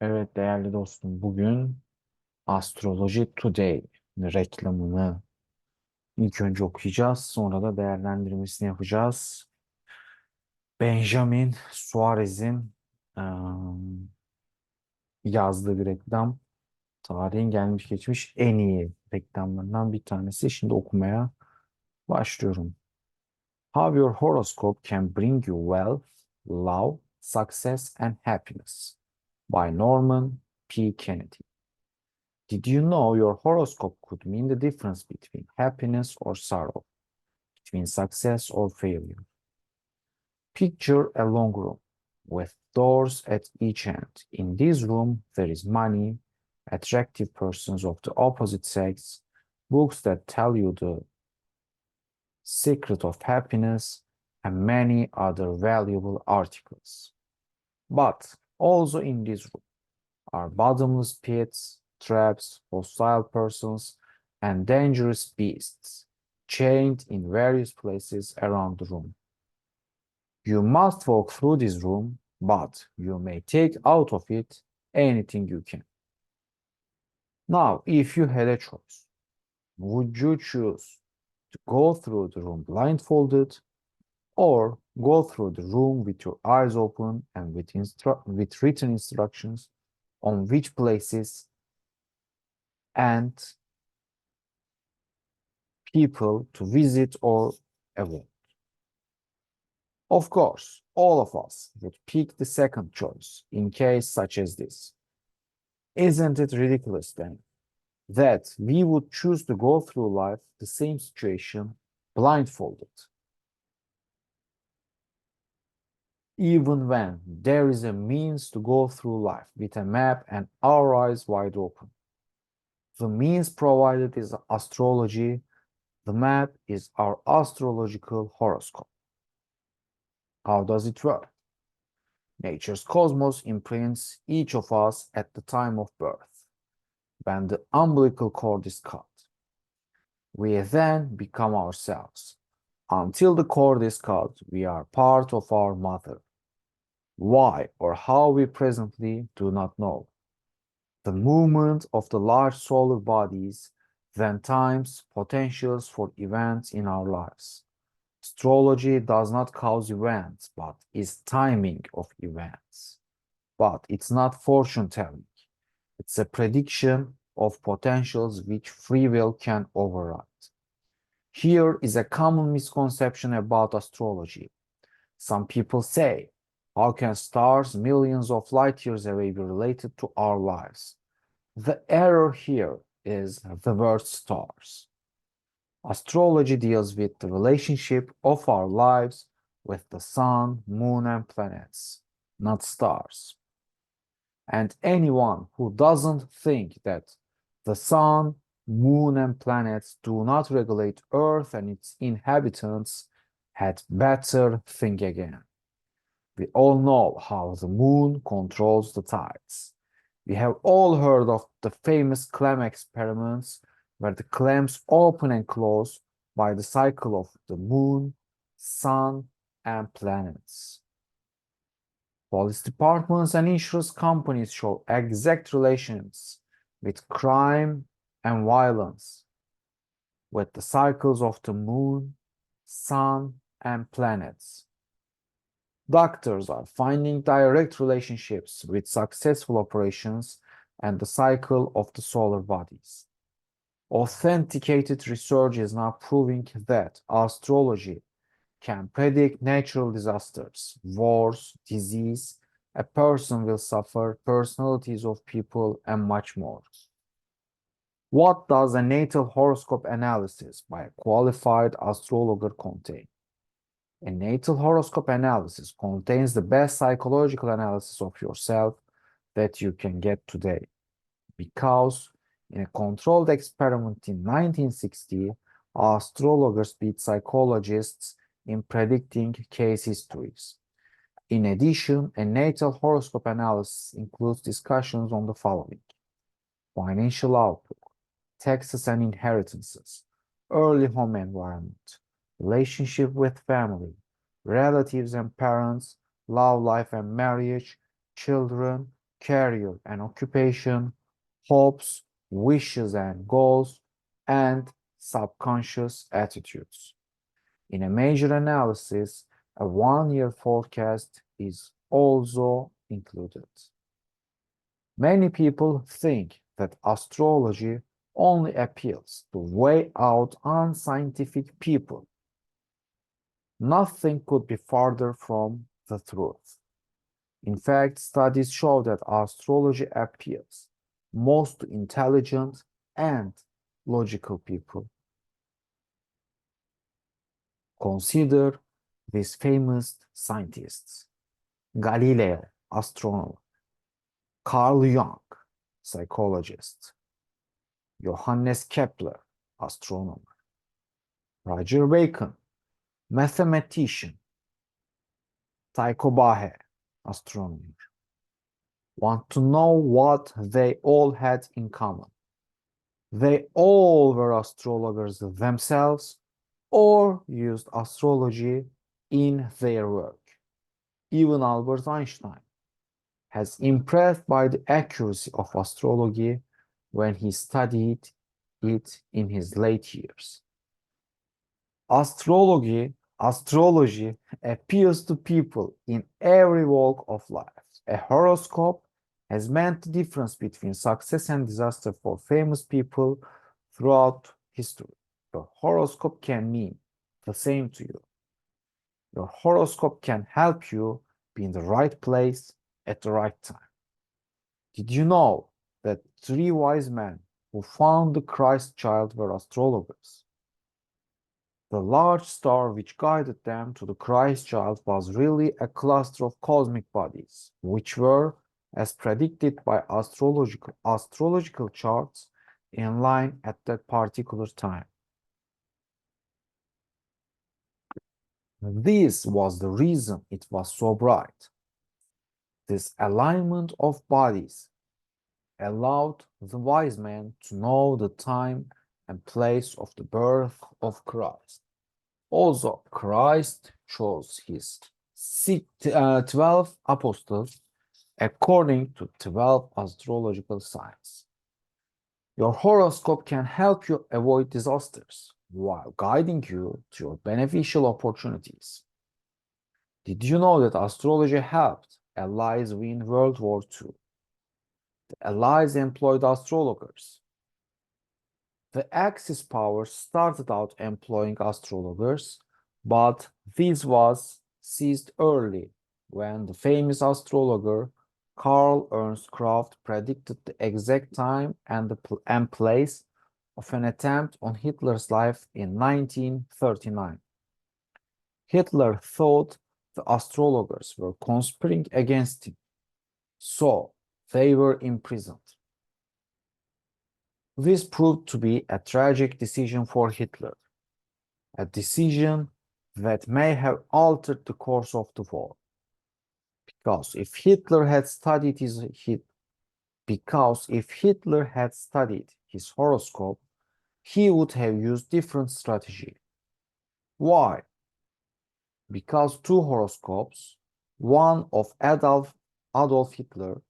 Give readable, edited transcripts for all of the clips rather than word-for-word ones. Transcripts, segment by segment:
Evet değerli dostum, bugün Astrology Today reklamını ilk önce okuyacağız. Sonra da değerlendirmesini yapacağız. Benjamin Suarez'in yazdığı bir reklam. Tarihin gelmiş geçmiş en iyi reklamlarından bir tanesi. Şimdi okumaya başlıyorum. How your horoscope can bring you wealth, love, success and happiness by Norman P. Kennedy. Did you know your horoscope could mean the difference between happiness or sorrow, between success or failure? Picture a long room with doors at each end. In this room, there is money, attractive persons of the opposite sex, books that tell you the secret of happiness, and many other valuable articles. But also in this room are bottomless pits, traps, hostile persons, and dangerous beasts, chained in various places around the room. You must walk through this room, but you may take out of it anything you can. Now, if you had a choice, would you choose to go through the room blindfolded or go through the room with your eyes open and with written instructions on which places and people to visit or avoid? Of course, all of us would pick the second choice in case such as this. Isn't it ridiculous then that we would choose to go through life the same situation blindfolded, even when there is a means to go through life with a map and our eyes wide open? The means provided is astrology, the map is our astrological horoscope. How does it work? Nature's cosmos imprints each of us at the time of birth, when the umbilical cord is cut. We then become ourselves. Until the cord is cut, we are part of our mother. Why or how we presently do not know. The movement of the large solar bodies then times potentials for events in our lives. Astrology does not cause events, but is timing of events. But it's not fortune telling. It's a prediction of potentials which free will can override. Here is a common misconception about astrology. Some people say, how can stars millions of light years away be related to our lives? The error here is the word stars. Astrology deals with the relationship of our lives with the sun, moon, and planets, not stars. And anyone who doesn't think that the sun, moon, and planets do not regulate Earth and its inhabitants had better think again. We all know how the moon controls the tides. We have all heard of the famous clam experiments where the clams open and close by the cycle of the moon, sun, and planets. Police departments and insurance companies show exact relations with crime and violence with the cycles of the moon, sun, and planets. Doctors are finding direct relationships with successful operations and the cycle of the solar bodies. Authenticated research is now proving that astrology can predict natural disasters, wars, disease, a person will suffer, personalities of people, and much more. What does a natal horoscope analysis by a qualified astrologer contain? A natal horoscope analysis contains the best psychological analysis of yourself that you can get today. Because in a controlled experiment in 1960, astrologers beat psychologists in predicting case histories. In addition, a natal horoscope analysis includes discussions on the following: financial outlook, taxes and inheritances, early home environment, relationship with family, relatives and parents, love life and marriage, children, career and occupation, hopes, wishes and goals, and subconscious attitudes. In a major analysis, a 1 year forecast is also included. Many people think that astrology only appeals to weigh out unscientific people. Nothing could be farther from the truth. In fact, studies show that astrology appeals most to intelligent and logical people. Consider these famous scientists: Galileo, astronomer; Carl Jung, psychologist; Johannes Kepler, astronomer; Roger Bacon, mathematician; Tycho Brahe, astronomer. Want to know what they all had in common? They all were astrologers themselves or used astrology in their work. Even Albert Einstein has impressed by the accuracy of astrology when he studied it in his late years. Astrology appeals to people in every walk of life. A horoscope has meant the difference between success and disaster for famous people throughout history. Your horoscope can mean the same to you. Your horoscope can help you be in the right place at the right time. Did you know that 3 wise men who found the Christ child were astrologers? The large star which guided them to the Christ child was really a cluster of cosmic bodies, which were, as predicted by astrological charts, in line at that particular time. This was the reason it was so bright. This alignment of bodies allowed the wise men to know the time and place of the birth of Christ. Also, Christ chose his 12 apostles according to 12 astrological signs. Your horoscope can help you avoid disasters while guiding you to your beneficial opportunities. Did you know that astrology helped Allies win World War II? The Allies employed astrologers. The Axis powers started out employing astrologers, but this was ceased early when the famous astrologer Karl Ernst Kraft predicted the exact time and place of an attempt on Hitler's life in 1939. Hitler thought the astrologers were conspiring against him, so they were imprisoned. This proved to be a tragic decision for Hitler, a decision that may have altered the course of the war. Because if Hitler had studied his horoscope, he would have used different strategy. Why? Because two horoscopes, one of Adolf Hitler,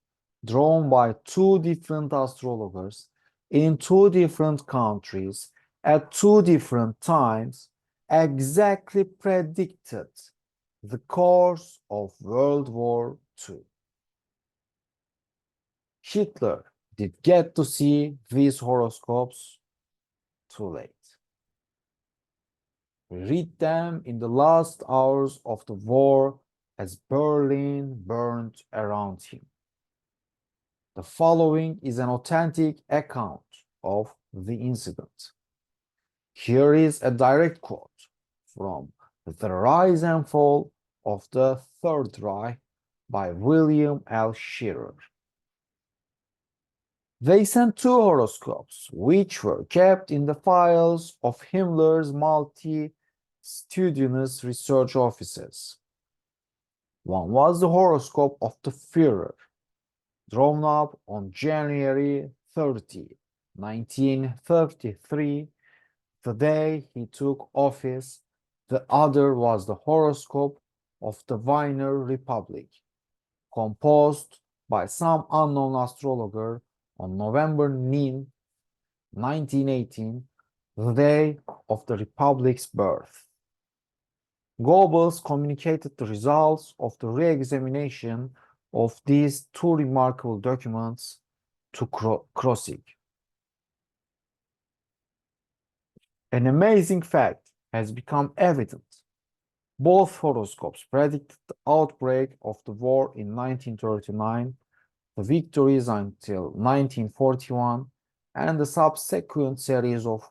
drawn by two different astrologers in two different countries at two different times, exactly predicted the course of World War II. Hitler did get to see these horoscopes too late. We read them in the last hours of the war as Berlin burned around him. The following is an authentic account of the incident. Here is a direct quote from The Rise and Fall of the Third Reich by William L. Shearer. They sent two horoscopes, which were kept in the files of Himmler's multitudinous research offices. One was the horoscope of the Führer, drawn up on January 30, 1933, the day he took office. The other was the horoscope of the Weimar Republic, composed by some unknown astrologer on November 9, 1918, the day of the Republic's birth. Goebbels communicated the results of the re-examination of these two remarkable documents to Krosigk. An amazing fact has become evident. Both horoscopes predicted the outbreak of the war in 1939, the victories until 1941, and the subsequent series of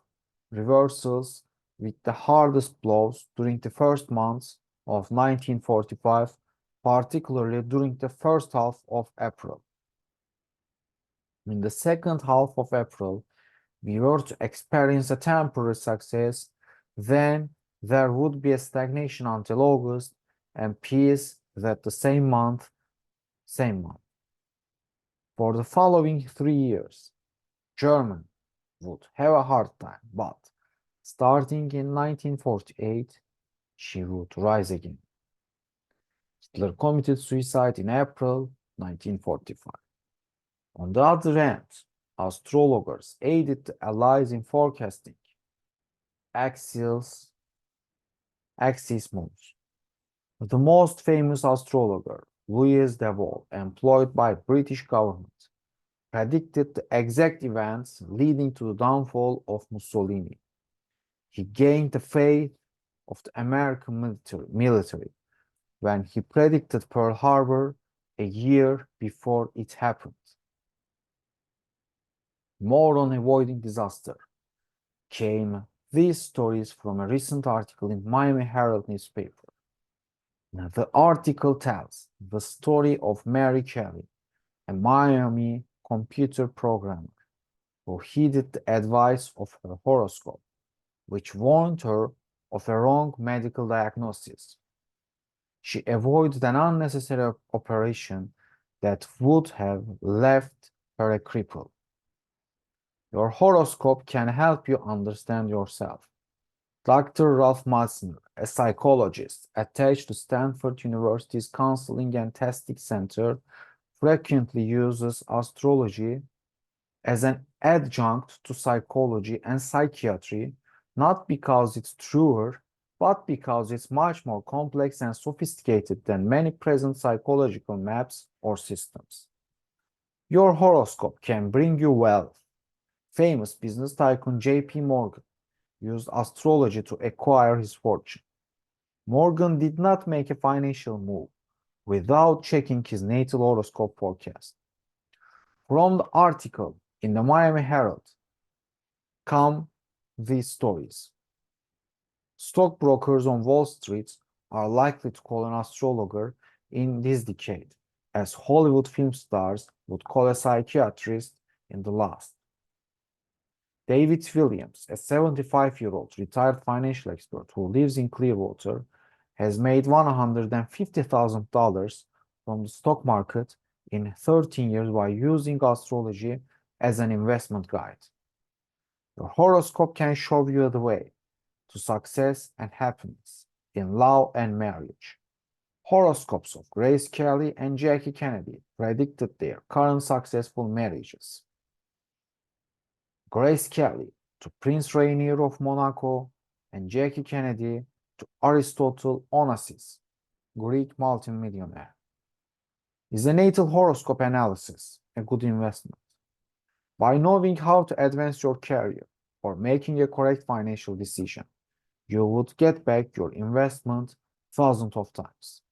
reversals with the hardest blows during the first months of 1945, particularly during the first half of April. In the second half of April, we were to experience a temporary success, then there would be a stagnation until August and peace that the same month. For the following 3 years, Germany would have a hard time, but starting in 1948, she would rise again. Hitler committed suicide in April 1945. On the other hand, astrologers aided the Allies in forecasting axis moves. The most famous astrologer, Louis de Wohl, employed by British government, predicted the exact events leading to the downfall of Mussolini. He gained the faith of the American military when he predicted Pearl Harbor a year before it happened. More on avoiding disaster came these stories from a recent article in Miami Herald newspaper. Now, the article tells the story of Mary Kelly, a Miami computer programmer who heeded the advice of her horoscope, which warned her of a wrong medical diagnosis. She avoided an unnecessary operation that would have left her a cripple. Your horoscope can help you understand yourself. Dr. Ralph Meissner, a psychologist attached to Stanford University's Counseling and Testing Center, frequently uses astrology as an adjunct to psychology and psychiatry, not because it's truer, but because it's much more complex and sophisticated than many present psychological maps or systems. Your horoscope can bring you wealth. Famous business tycoon J.P. Morgan used astrology to acquire his fortune. Morgan did not make a financial move without checking his natal horoscope forecast. From the article in the Miami Herald come these stories. Stockbrokers on Wall Street are likely to call an astrologer in this decade, as Hollywood film stars would call a psychiatrist in the last. David Williams, a 75-year-old retired financial expert who lives in Clearwater, has made $150,000 from the stock market in 13 years by using astrology as an investment guide. Your horoscope can show you the way to success and happiness in love and marriage. Horoscopes of Grace Kelly and Jackie Kennedy predicted their current successful marriages. Grace Kelly to Prince Rainier of Monaco and Jackie Kennedy to Aristotle Onassis, Greek multimillionaire. Is a natal horoscope analysis a good investment? By knowing how to advance your career or making a correct financial decision, you would get back your investment thousands of times.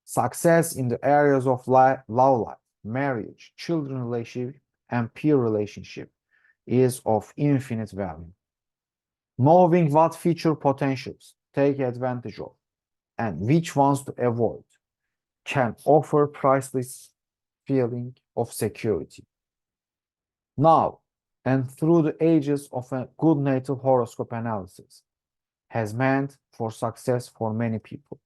Success in the areas of love life, marriage, children relationship, and peer relationship is of infinite value. Knowing what future potentials take advantage of and which ones to avoid can offer priceless feeling of security. Now, and through the ages of a good natal horoscope analysis, has meant for success for many people.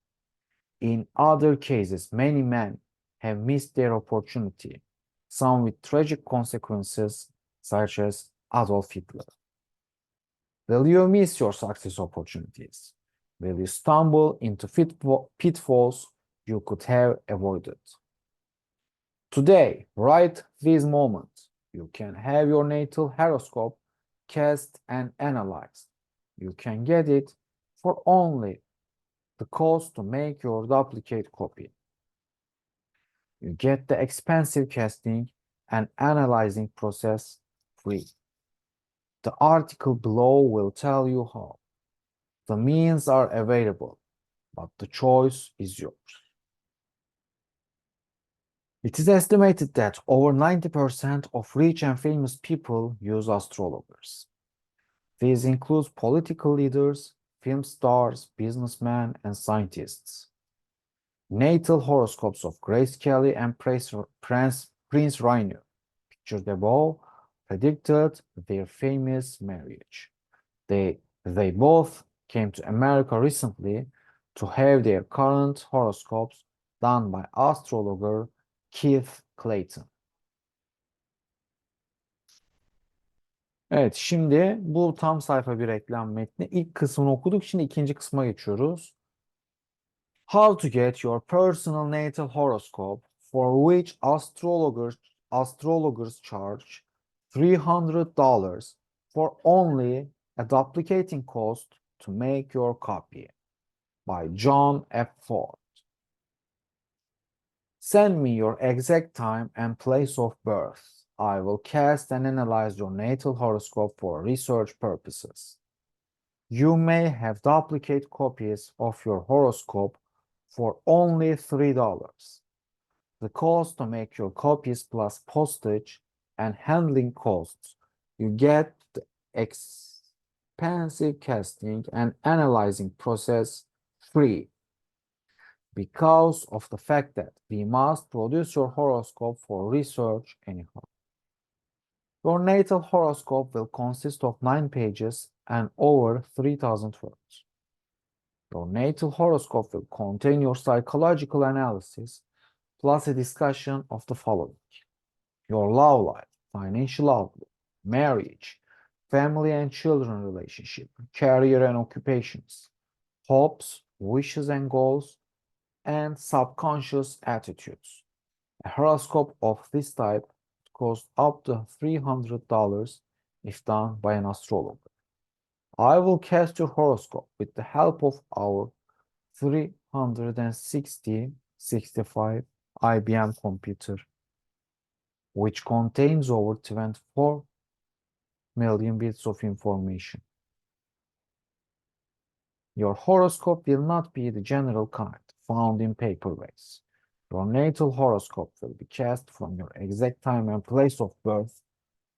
In other cases, many men have missed their opportunity, some with tragic consequences, such as Adolf Hitler. Will you miss your success opportunities? Will you stumble into pitfalls you could have avoided? Today, right this moment, you can have your natal horoscope cast and analyzed. You can get it for only the cost to make your duplicate copy. You get the expensive casting and analyzing process free. The article below will tell you how. The means are available, but the choice is yours. It is estimated that over 90% of rich and famous people use astrologers. These include political leaders, film stars, businessmen, and scientists. Natal horoscopes of Grace Kelly and Prince Rainier, pictured above, predicted their famous marriage. They both came to America recently to have their current horoscopes done by astrologer Keith Clayton. Evet, şimdi bu tam sayfa bir reklam metni. İlk kısmını okuduk. Şimdi ikinci kısma geçiyoruz. How to get your personal natal horoscope, for which astrologers charge $300 for only a duplicating cost to make your copy, by John F. Ford. Send me your exact time and place of birth. I will cast and analyze your natal horoscope for research purposes. You may have duplicate copies of your horoscope for only $3. The cost to make your copies plus postage and handling costs. You get the expensive casting and analyzing process free, because of the fact that we must produce your horoscope for research anyhow. Your natal horoscope will consist of 9 pages and over 3,000 words. Your natal horoscope will contain your psychological analysis plus a discussion of the following: your love life, financial outlook, marriage, family and children relationship, career and occupations, hopes, wishes and goals, and subconscious attitudes. A horoscope of this type costs up to $300 if done by an astrologer. I will cast your horoscope with the help of our 365 IBM computer, which contains over 24 million bits of information. Your horoscope will not be the general kind found in paperweights. Your natal horoscope will be cast from your exact time and place of birth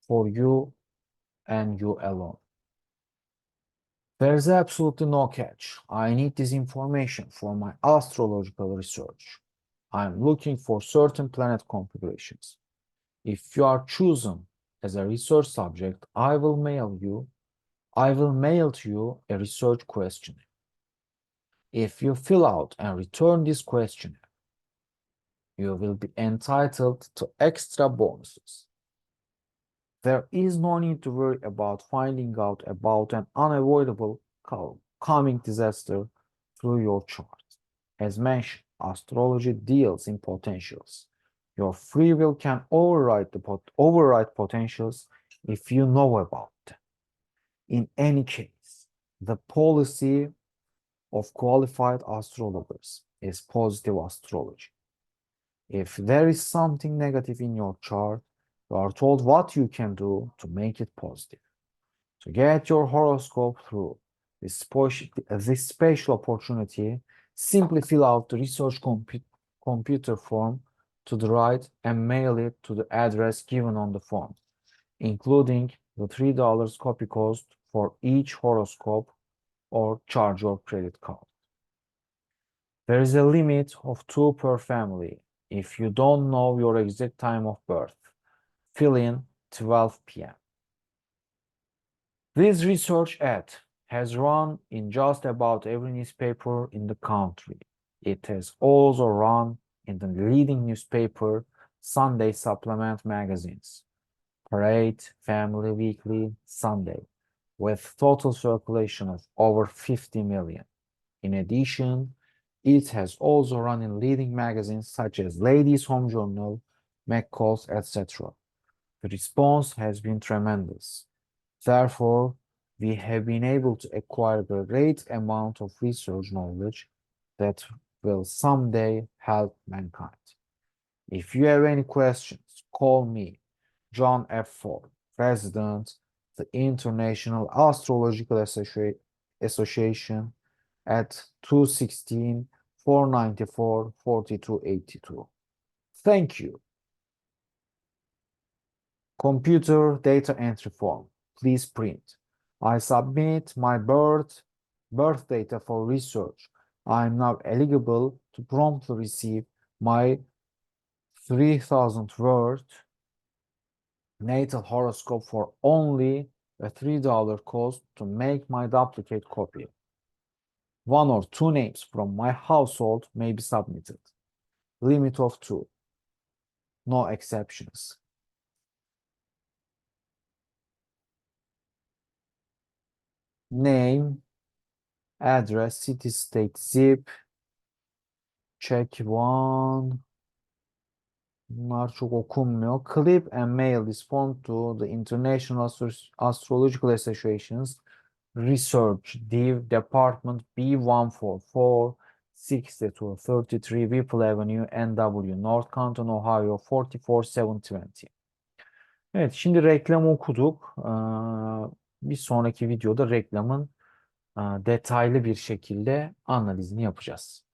for you and you alone. There's absolutely no catch. I need this information for my astrological research. I'm looking for certain planet configurations. If you are chosen as a research subject, I will mail to you a research questionnaire. If you fill out and return this questionnaire, you will be entitled to extra bonuses. There is no need to worry about finding out about an unavoidable coming disaster through your chart. As mentioned, astrology deals in potentials. Your free will can override potentials if you know about them. In any case, the policy of qualified astrologers is positive astrology. If there is something negative in your chart, you are told what you can do to make it positive. To get your horoscope through this special opportunity, simply fill out the research computer form to the right and mail it to the address given on the form, including the $3 copy cost for each horoscope, or charge your credit card. There is a limit of 2 per family. If you don't know your exact time of birth, fill in 12 p.m. This research ad has run in just about every newspaper in the country. It has also run in the leading newspaper Sunday supplement magazines, Parade, Family Weekly, Sunday, with total circulation of over 50 million. In addition, it has also run in leading magazines such as Ladies' Home Journal, McCalls, etc. The response has been tremendous. Therefore, we have been able to acquire a great amount of research knowledge that will someday help mankind. If you have any questions, call me, John F. Ford, President, the International Astrological Association at 216 494 4282. Thank you. Computer data entry form. Please print. I submit my birth data for research. I am now eligible to promptly receive my 3,000 word natal horoscope for only a $3 cost to make my duplicate copy. One or two names from my household may be submitted. Limit of 2. No exceptions. Name, address, city, state, zip. Check 1. Bunlar çok okunmuyor. Clip and mail this form to the International Astrological Association's Research Div Department B144 6233 Whipple Avenue, NW, North Canton, Ohio 44720. Evet, şimdi reklam okuduk. Bir sonraki videoda reklamın detaylı bir şekilde analizini yapacağız.